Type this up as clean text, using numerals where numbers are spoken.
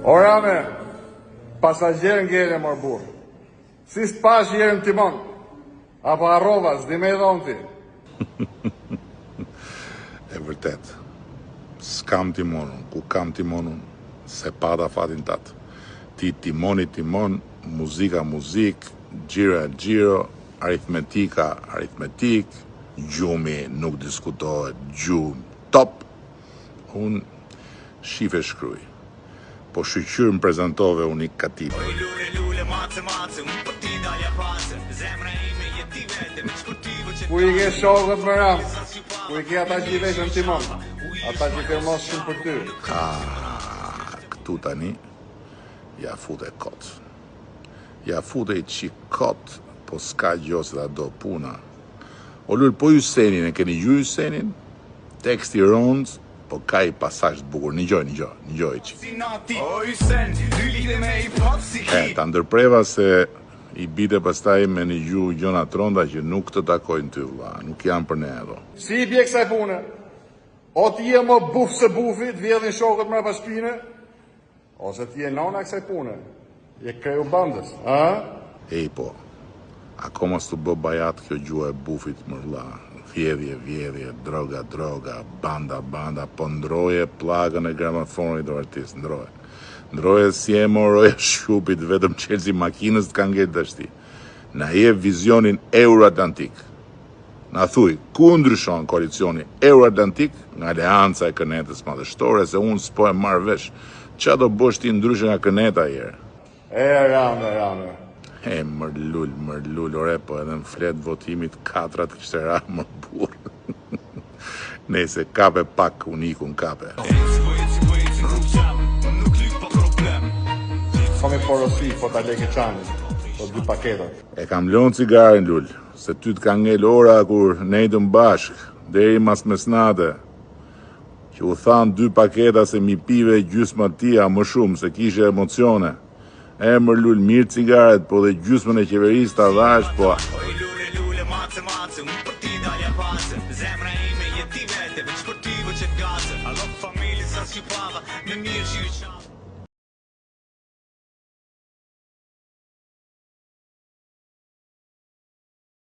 Ora me, pasagjer ngele mor burr. Si s'pash jerën timon, apo arrova, s'di me dhonë ti. E vërtet, s'kam timonun, ku kam timonun, se pata fatin tatë. Ti timon, muzika muzik, gjira gjiro, aritmetika aritmetik, gjumi nuk diskutohet, gjumë top. Unë shife shkruj, po shqyqyr më prezentove unik katit. Ku i ke shokët më ram, ku i ke ata që i veshën timon, ata që firmos shumë për ty. Këtu tani, ja fute kot. Ja fute i qik kot, po s'ka gjosit a do puna. O lull, po Jusenin, e keni ju Jusenin? Teksti rondë, po ka i pasazh të bukur. Një qik. Ta ndërpreva se i bite pastaj me një gju gjona tronda që nuk të takojnë ty vlla, nuk janë për ne ato. Si i bje kësaj pune? O ti je më buf se bufit, vjedhin shokët mrapa shpine, ose ti je nona kësaj pune. Je kreu bandës, a? Ej po, akoma s'tu bë bajat kjo gjua e bufit më vlla. Vjedhje, droga, banda, po ndroje plagën e gramofonit o artist, ndroje. Ndroje si e moroje shupit, vetëm qelsi makinës të kanë ngejtë dështi. Na je vizionin Euro-Atlantik. Na thuj, ku ndryshon koalicioni Euro-Atlantik nga aleanca e kënetës madhështore, se unë s'po e marrë vesh. Qa do bësh ti ndryshe nga këneta jere? Rame. Mërlull, ore, po edhe në flet votimit 4 kishte ra më burë. Nese, kape pak, unikun kape. Komi porosi, po ta leke qanit, po 2 paketat. E kam lënë cigarin, lull, se ty t'ka ngel ora kur nejtëm bashk, deri mas mesnate, që u thanë 2 paketa se mi pive gjysma tia më shumë, se kishe emocione. E mërlull, mirë cigaret, po dhe gjysmën e qeverisë ta dhash, po...